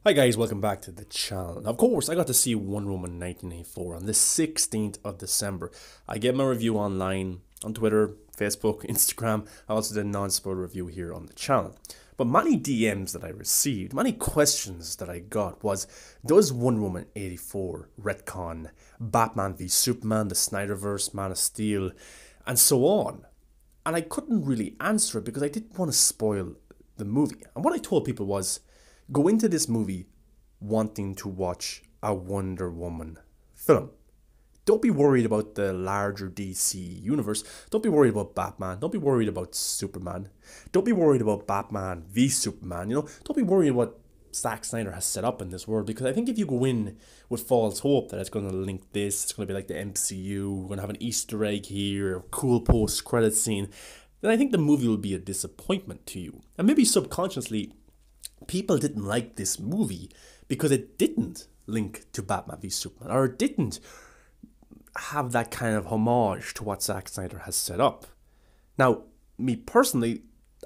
Hi guys, welcome back to the channel. Now, of course, I got to see Wonder Woman 1984 on the 16th of December. I get my review online, on Twitter, Facebook, Instagram. I also did a non-spoiler review here on the channel. But many DMs that I received, many questions that I got was, does Wonder Woman 84 retcon Batman v Superman, the Snyderverse, Man of Steel, and so on? And I couldn't really answer it because I didn't want to spoil the movie. And what I told people was, go into this movie wanting to watch a Wonder Woman film. Don't be worried about the larger DC universe. Don't be worried about Batman. Don't be worried about Superman. Don't be worried about Batman v Superman. Don't be worried about what Zack Snyder has set up in this world, because I think if you go in with false hope that it's going to link this, it's going to be like the MCU, we're going to have an Easter egg here, a cool post-credit scene, then I think the movie will be a disappointment to you. And maybe subconsciously, people didn't like this movie because it didn't link to Batman v Superman, or it didn't have that kind of homage to what Zack Snyder has set up. Now, me personally,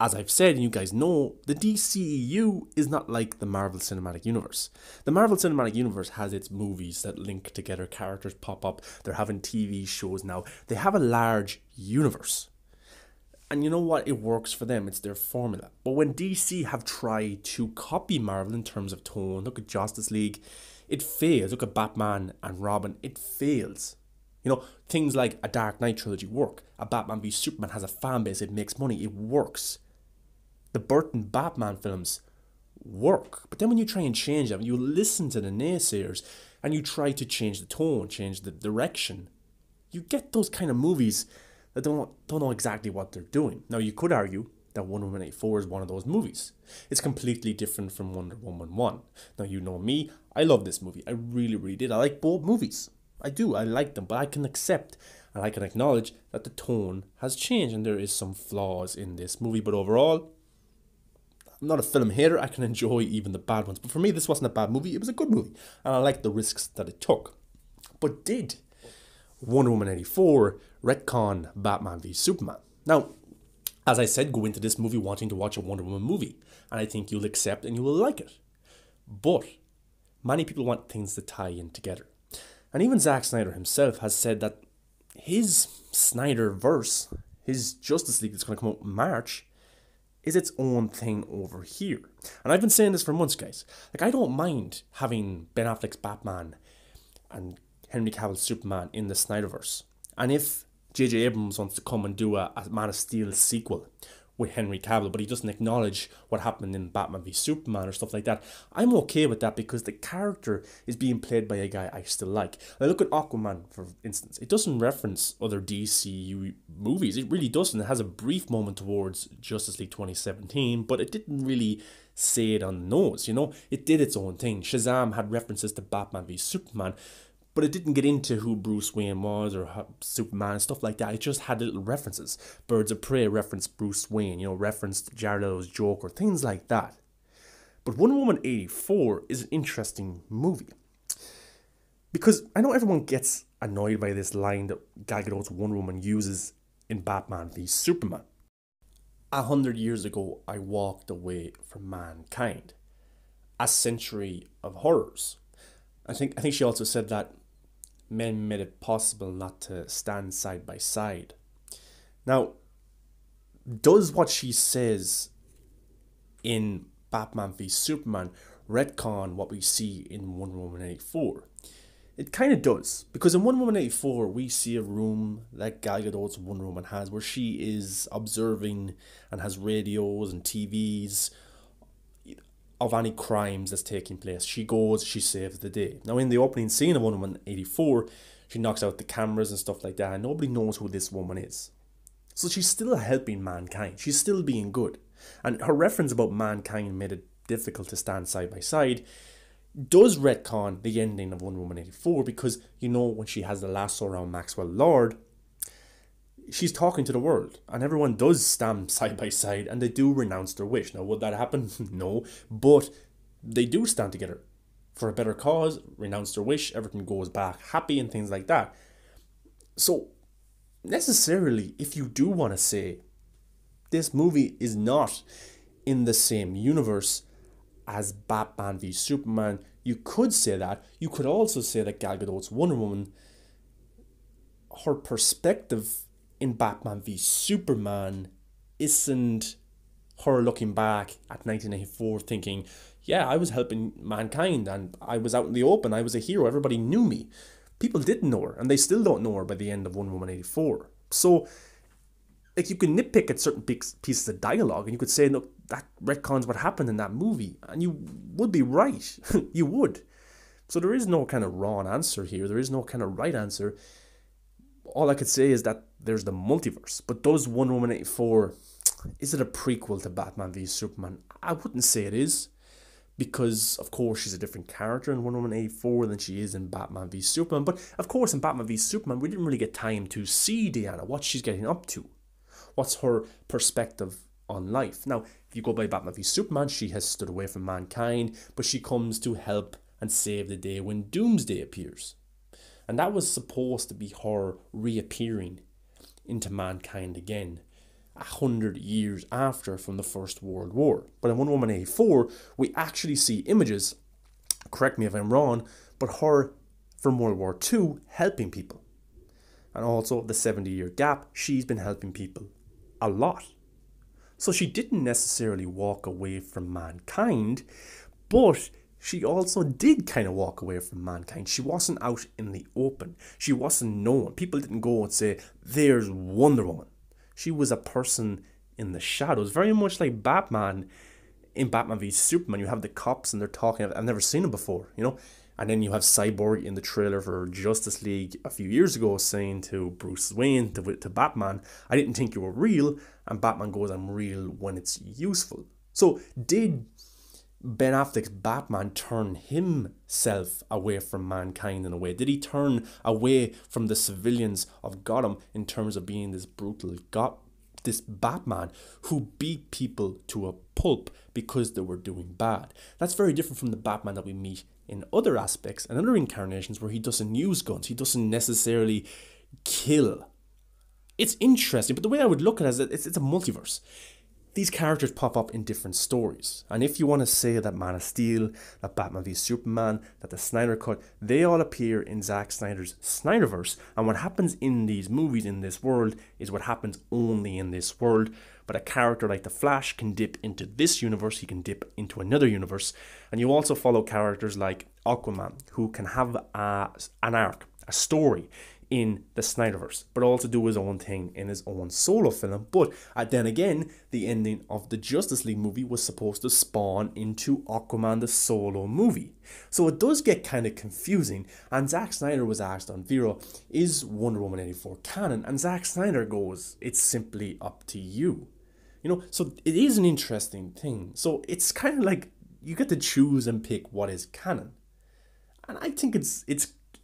as I've said, and you guys know, the DCEU is not like the Marvel Cinematic Universe. The Marvel Cinematic Universe has its movies that link together, characters pop up, they're having TV shows now. They have a large universe. And you know what? It works for them. It's their formula. But when DC have tried to copy Marvel in terms of tone, look at Justice League, it fails. Look at Batman and Robin, it fails. Things like a Dark Knight trilogy work. A Batman v Superman has a fan base. It makes money. It works. The Burton Batman films work. But then when you try and change them, you listen to the naysayers and you try to change the tone, change the direction, you get those kind of movies that don't know exactly what they're doing. Now, you could argue that Wonder Woman 84 is one of those movies. It's completely different from Wonder Woman 1. Now, you know me, I love this movie. I really, really did. I like both movies. I do. I like them. But I can accept and I can acknowledge that the tone has changed and there is some flaws in this movie. But overall, I'm not a film hater. I can enjoy even the bad ones. But for me, this wasn't a bad movie. It was a good movie. And I liked the risks that it took. But did Wonder Woman 84 retcon Batman v Superman? Now, as I said, go into this movie wanting to watch a Wonder Woman movie, and I think you'll accept and you will like it. But many people want things to tie in together. And even Zack Snyder himself has said that his Snyderverse, his Justice League that's going to come out in March, is its own thing over here. And I've been saying this for months, guys. Like, I don't mind having Ben Affleck's Batman and Henry Cavill's Superman in the Snyderverse. And if J.J. Abrams wants to come and do a Man of Steel sequel with Henry Cavill, but he doesn't acknowledge what happened in Batman v Superman or stuff like that, I'm okay with that because the character is being played by a guy I still like. Now, look at Aquaman, for instance. It doesn't reference other DC movies. It really doesn't. It has a brief moment towards Justice League 2017, but it didn't really say it on the nose, It did its own thing. Shazam had references to Batman v Superman, but it didn't get into who Bruce Wayne was or Superman and stuff like that. It just had little references. Birds of Prey referenced Bruce Wayne, referenced Jared Leto's Joker, things like that. But Wonder Woman 84 is an interesting movie. Because I know everyone gets annoyed by this line that Gal Gadot's Wonder Woman uses in Batman v Superman. 100 years ago, I walked away from mankind. A century of horrors. I think she also said that men made it possible not to stand side by side. Now, does what she says in Batman v Superman retcon what we see in Wonder Woman 84? It kind of does, because in Wonder Woman 84 we see a room that Gal Gadot's Wonder Woman has where she is observing and has radios and TVs of any crimes that's taking place. She goes, she saves the day. Now, in the opening scene of Wonder Woman 84, she knocks out the cameras and stuff like that, and nobody knows who this woman is. So she's still helping mankind. She's still being good. And her reference about mankind made it difficult to stand side by side does retcon the ending of Wonder Woman 84, because, when she has the lasso around Maxwell Lord, she's talking to the world, and everyone does stand side by side, and they do renounce their wish. Now, would that happen? No, but they do stand together for a better cause, renounce their wish, everything goes back happy and things like that. So, necessarily, if you do want to say this movie is not in the same universe as Batman v Superman. You could say that. You could also say that Gal Gadot's Wonder Woman, her perspective in Batman v Superman isn't her looking back at 1984 thinking, yeah, I was helping mankind and I was out in the open, I was a hero, everybody knew me. People didn't know her, and they still don't know her by the end of Wonder Woman 84. So, like, you can nitpick at certain pieces of dialogue, and you could say, look, that retcons what happened in that movie, and you would be right. You would. So there is no kind of wrong answer here. There is no kind of right answer. All I could say is that there's the multiverse. But does Wonder Woman 84, is it a prequel to Batman v Superman? I wouldn't say it is. Because, of course, she's a different character in Wonder Woman 84 than she is in Batman v Superman. But, of course, in Batman v Superman, we didn't really get time to see Diana, what she's getting up to. What's her perspective on life? Now, if you go by Batman v Superman, she has stood away from mankind, but she comes to help and save the day when Doomsday appears. And that was supposed to be her reappearing into mankind again, 100 years after from the First World War. But in Wonder Woman 84, we actually see images, correct me if I'm wrong, but her from World War II helping people. And also the 70-year gap, she's been helping people a lot. So she didn't necessarily walk away from mankind, but she also did kind of walk away from mankind. She wasn't out in the open. She wasn't known. People didn't go and say, there's Wonder Woman. She was a person in the shadows, very much like Batman in Batman v Superman. You have the cops and they're talking. I've never seen them before, you know. And then you have Cyborg in the trailer for Justice League a few years ago saying to Bruce Wayne, to Batman, I didn't think you were real. And Batman goes, I'm real when it's useful. So did Ben Affleck's Batman turn himself away from mankind in a way? Did he turn away from the civilians of Gotham in terms of being this brutal this Batman who beat people to a pulp because they were doing bad? That's very different from the Batman that we meet in other aspects and other incarnations where he doesn't use guns. He doesn't necessarily kill. It's interesting, but the way I would look at it is it's a multiverse. These characters pop up in different stories. And if you want to say that Man of Steel, that Batman v Superman, that the Snyder Cut, they all appear in Zack Snyder's Snyderverse. And what happens in these movies, in this world, is what happens only in this world. But a character like the Flash can dip into this universe, he can dip into another universe. And you also follow characters like Aquaman, who can have an arc, a story in the Snyderverse, but also do his own thing in his own solo film. But then again, the ending of the Justice League movie was supposed to spawn into Aquaman the solo movie. So it does get kind of confusing, and Zack Snyder was asked on Vero, is Wonder Woman 84 canon? And Zack Snyder goes, it's simply up to you. You know, so it is an interesting thing. So it's kind of like you get to choose and pick what is canon. And I think it's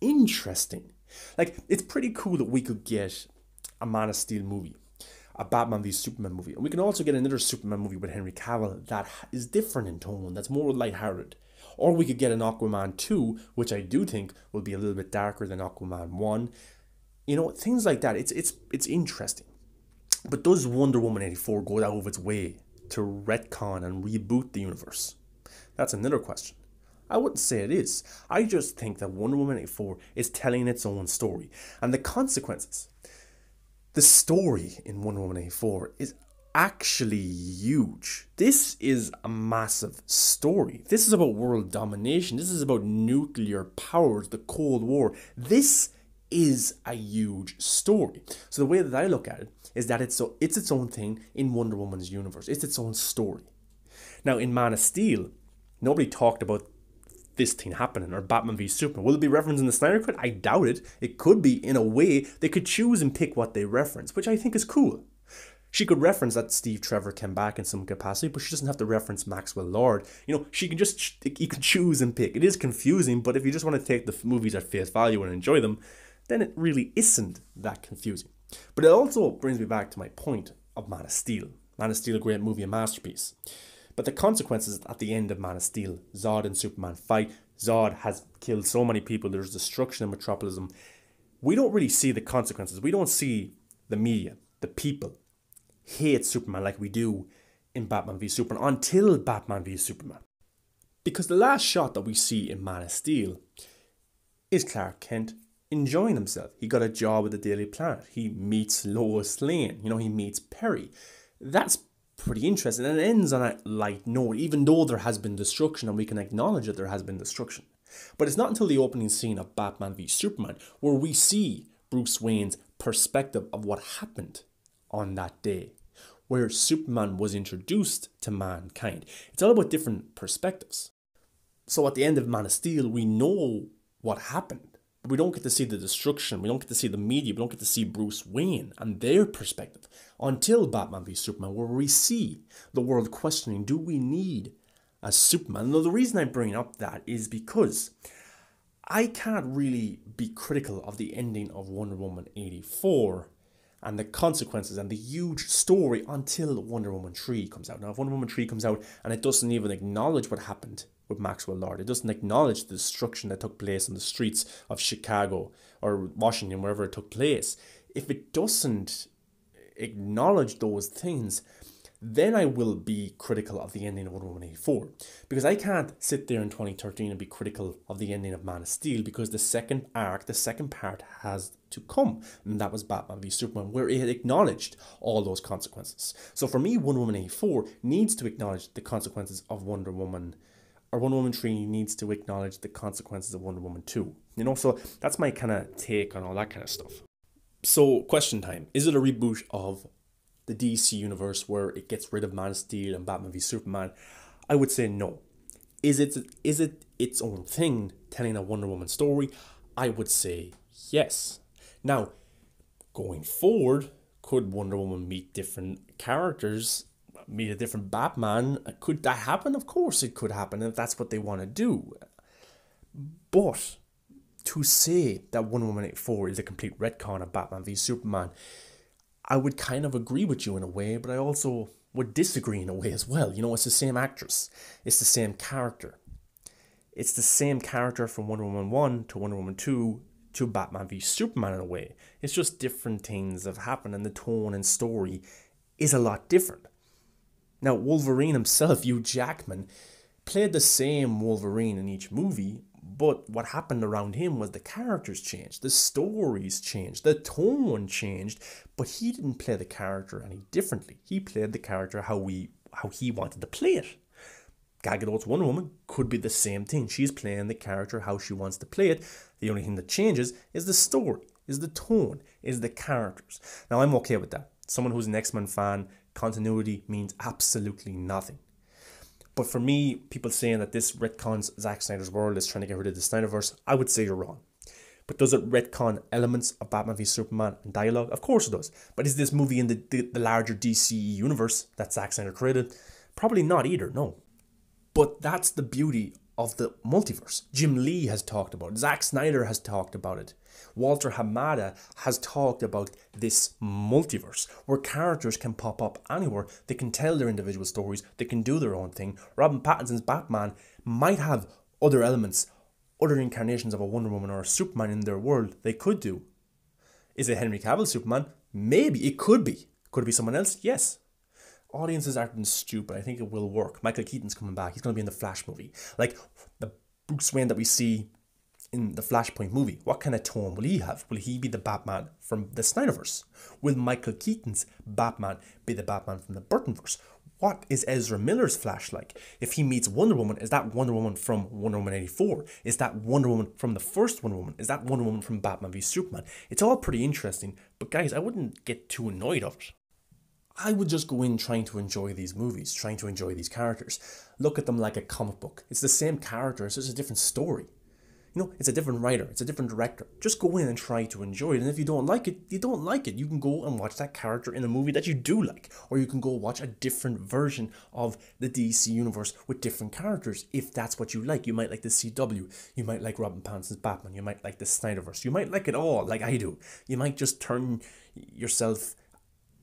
interesting. Like, it's pretty cool that we could get a Man of Steel movie, a Batman v Superman movie, and we can also get another Superman movie with Henry Cavill that is different in tone, that's more lighthearted. Or we could get an Aquaman 2, which I do think will be a little bit darker than Aquaman 1. You know, things like that. It's interesting. But does Wonder Woman 84 go out of its way to retcon and reboot the universe? That's another question. I wouldn't say it is. I just think that Wonder Woman 84 is telling its own story. And the consequences. The story in Wonder Woman 84 is actually huge. This is a massive story. This is about world domination. This is about nuclear powers, the Cold War. This is a huge story. So the way that I look at it is that it's its own thing in Wonder Woman's universe. It's its own story. Now in Man of Steel, nobody talked about this thing happening, or Batman v Superman. Will it be referenced in the Snyder Cut? I doubt it. It could be. In a way, they could choose and pick what they reference, which I think is cool. She could reference that Steve Trevor came back in some capacity, but she doesn't have to reference Maxwell Lord. You know, you can choose and pick. It is confusing, but if you just want to take the movies at face value and enjoy them, then it really isn't that confusing. But it also brings me back to my point of Man of Steel. Man of Steel, a great movie, a masterpiece. But the consequences at the end of Man of Steel, Zod and Superman fight. Zod has killed so many people. There's destruction in Metropolis. We don't really see the consequences. We don't see the media, the people, hate Superman like we do in Batman v Superman until Batman v Superman. Because the last shot that we see in Man of Steel is Clark Kent enjoying himself. He got a job at the Daily Planet. He meets Lois Lane. You know, he meets Perry. That's pretty interesting. And it ends on a light note, even though there has been destruction, and we can acknowledge that there has been destruction. But it's not until the opening scene of Batman v Superman where we see Bruce Wayne's perspective of what happened on that day, where Superman was introduced to mankind. It's all about different perspectives. So at the end of Man of Steel, we know what happened. But we don't get to see the destruction. We don't get to see the media. We don't get to see Bruce Wayne and their perspective until Batman v Superman, where we see the world questioning, do we need a Superman? Now, the reason I bring up that is because I can't really be critical of the ending of Wonder Woman 84 and the consequences and the huge story until Wonder Woman 3 comes out. Now, if Wonder Woman 3 comes out and it doesn't even acknowledge what happened with Maxwell Lord, it doesn't acknowledge the destruction that took place on the streets of Chicago or Washington, wherever it took place, if it doesn't acknowledge those things, then I will be critical of the ending of Wonder Woman 84. Because I can't sit there in 2013 and be critical of the ending of Man of Steel, because the second arc, the second part has to come. And that was Batman v Superman, where it acknowledged all those consequences. So for me, Wonder Woman 84 needs to acknowledge the consequences of Wonder Woman, or Wonder Woman 3 needs to acknowledge the consequences of Wonder Woman 2. You know, so that's my kind of take on all that kind of stuff. So, question time. Is it a reboot of the DC universe where it gets rid of Man of Steel and Batman v Superman? I would say no. Is it its own thing, telling a Wonder Woman story? I would say yes. Now, going forward, could Wonder Woman meet different characters, meet a different Batman? Could that happen? Of course it could happen if that's what they want to do. But to say that Wonder Woman 84 is a complete retcon of Batman v Superman, I would kind of agree with you in a way, but I also would disagree in a way as well. You know, it's the same actress. It's the same character. It's the same character from Wonder Woman 1 to Wonder Woman 2 to Batman v Superman in a way. It's just different things have happened and the tone and story is a lot different. Now, Wolverine himself, Hugh Jackman, played the same Wolverine in each movie, but what happened around him was the characters changed, the stories changed, the tone changed, but he didn't play the character any differently. He played the character how he wanted to play it. Gal Gadot's Wonder Woman could be the same thing. She's playing the character how she wants to play it. The only thing that changes is the story, is the tone, is the characters. Now, I'm okay with that. Someone who's an X-Men fan, continuity means absolutely nothing. But for me, people saying that this retcons Zack Snyder's world, is trying to get rid of the Snyderverse, I would say you're wrong. But does it retcon elements of Batman v Superman and dialogue? Of course it does. But is this movie in the larger DC universe that Zack Snyder created? Probably not either, no. But that's the beauty of the multiverse. Jim Lee has talked about it. Zack Snyder has talked about it. Walter Hamada has talked about this multiverse where characters can pop up anywhere. They can tell their individual stories. They can do their own thing. Robert Pattinson's Batman might have other elements, other incarnations of a Wonder Woman or a Superman in their world. They could do. Is it Henry Cavill's Superman? Maybe. It could be. Could it be someone else? Yes. Audiences aren't stupid. I think it will work. Michael Keaton's coming back. He's going to be in the Flash movie. Like the Bruce Wayne that we see in the Flashpoint movie. What kind of tone will he have? Will he be the Batman from the Snyderverse? Will Michael Keaton's Batman be the Batman from the Burtonverse? What is Ezra Miller's Flash like? If he meets Wonder Woman, is that Wonder Woman from Wonder Woman 84? Is that Wonder Woman from the first Wonder Woman? Is that Wonder Woman from Batman v Superman? It's all pretty interesting. But guys, I wouldn't get too annoyed of it. I would just go in trying to enjoy these movies, trying to enjoy these characters. Look at them like a comic book. It's the same character, it's just a different story. You know, it's a different writer, it's a different director. Just go in and try to enjoy it. And if you don't like it, you don't like it. You can go and watch that character in a movie that you do like. Or you can go watch a different version of the DC universe with different characters, if that's what you like. You might like the CW. You might like Robin Pattinson's Batman. You might like the Snyderverse. You might like it all, like I do. You might just turn yourself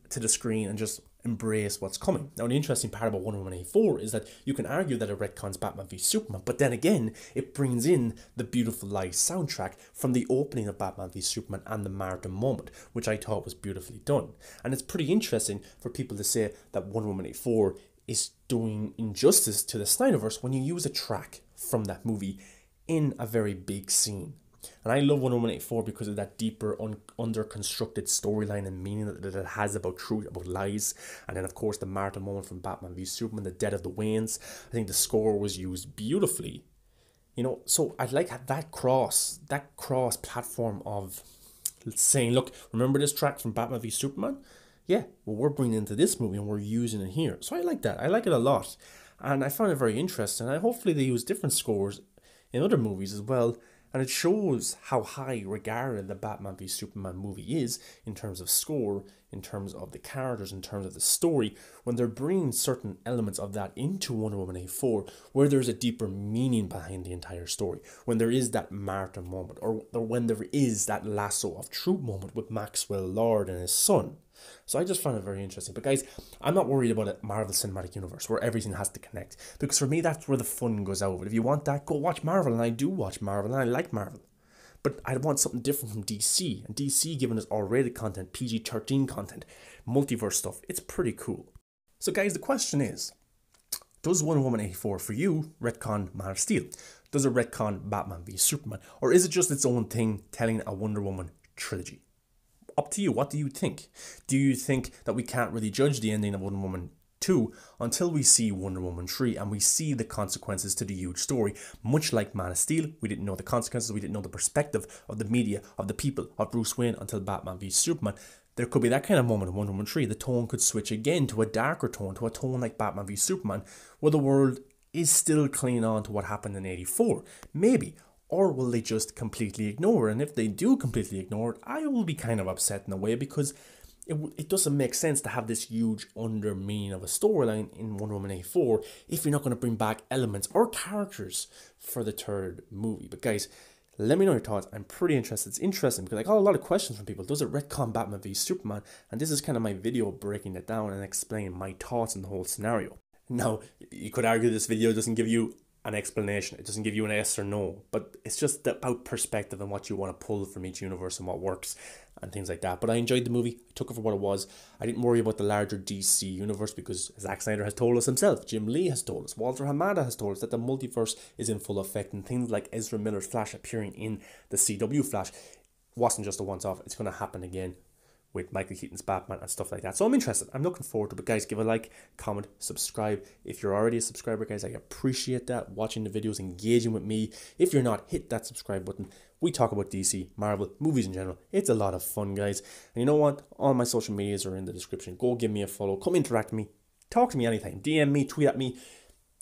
to the screen and just embrace what's coming. Now, the interesting part about Wonder Woman 84 is that you can argue that it retcons Batman v Superman, but then again, it brings in the Beautiful Lies soundtrack from the opening of Batman v Superman and the Martyr moment, which I thought was beautifully done. And it's pretty interesting for people to say that Wonder Woman 84 is doing injustice to the Snyderverse when you use a track from that movie in a very big scene. And I love Wonder Woman 84 because of that deeper, under-constructed storyline and meaning that it has about truth, about lies. And then, of course, the Martha moment from Batman v Superman, the death of the Waynes. I think the score was used beautifully. You know, so I like that cross platform of saying, look, remember this track from Batman v Superman? Yeah, well, we're bringing it into this movie and we're using it here. So I like that. I like it a lot. And I found it very interesting. And hopefully they use different scores in other movies as well. And it shows how high regarded the Batman v Superman movie is in terms of score, in terms of the characters, in terms of the story, when they're bringing certain elements of that into Wonder Woman 84, where there's a deeper meaning behind the entire story, when there is that Martha moment, or when there is that lasso of truth moment with Maxwell Lord and his son. So I just found it very interesting. But guys, I'm not worried about a Marvel Cinematic Universe where everything has to connect, because for me that's where the fun goes out. But if you want that, go watch Marvel, and I do watch Marvel and I like Marvel. But I want something different from DC, and DC giving us R-rated content, PG-13 content, multiverse stuff. It's pretty cool. So guys, the question is, does Wonder Woman 84 for you retcon Man of Steel? Does it retcon Batman v Superman? Or is it just its own thing telling a Wonder Woman trilogy? Up to you. What do you think? Do you think that we can't really judge the ending of Wonder Woman 2 until we see Wonder Woman 3 and we see the consequences to the huge story? Much like Man of Steel, we didn't know the consequences, we didn't know the perspective of the media, of the people, of Bruce Wayne until Batman v Superman. There could be that kind of moment in Wonder Woman 3. The tone could switch again to a darker tone, to a tone like Batman v Superman, where the world is still clinging on to what happened in 84. Maybe. Or will they just completely ignore it? And if they do completely ignore it, I will be kind of upset in a way, because it doesn't make sense to have this huge under meaning of a storyline in Wonder Woman 84 if you're not going to bring back elements or characters for the third movie. But guys, let me know your thoughts. I'm pretty interested. It's interesting because I got a lot of questions from people. Does it retcon Batman v Superman? And this is kind of my video breaking it down and explaining my thoughts on the whole scenario. Now, you could argue this video doesn't give you an explanation. It doesn't give you an yes or no, but it's just about perspective and what you want to pull from each universe and what works and things like that. But I enjoyed the movie. I took it for what it was. I didn't worry about the larger DC universe because Zack Snyder has told us himself, Jim Lee has told us, Walter Hamada has told us that the multiverse is in full effect, and things like Ezra Miller's Flash appearing in the CW Flash wasn't just a once-off. It's going to happen again with Michael Keaton's Batman and stuff like that. So I'm interested. I'm looking forward to it. But guys, give a like, comment, subscribe. If you're already a subscriber, guys, I appreciate that. Watching the videos, engaging with me. If you're not, hit that subscribe button. We talk about DC, Marvel, movies in general. It's a lot of fun, guys. And you know what? All my social medias are in the description. Go give me a follow. Come interact with me. Talk to me anytime. DM me, tweet at me.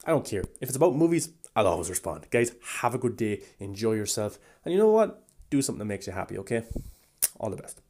I don't care. If it's about movies, I'll always respond. Guys, have a good day. Enjoy yourself. And you know what? Do something that makes you happy, okay? All the best.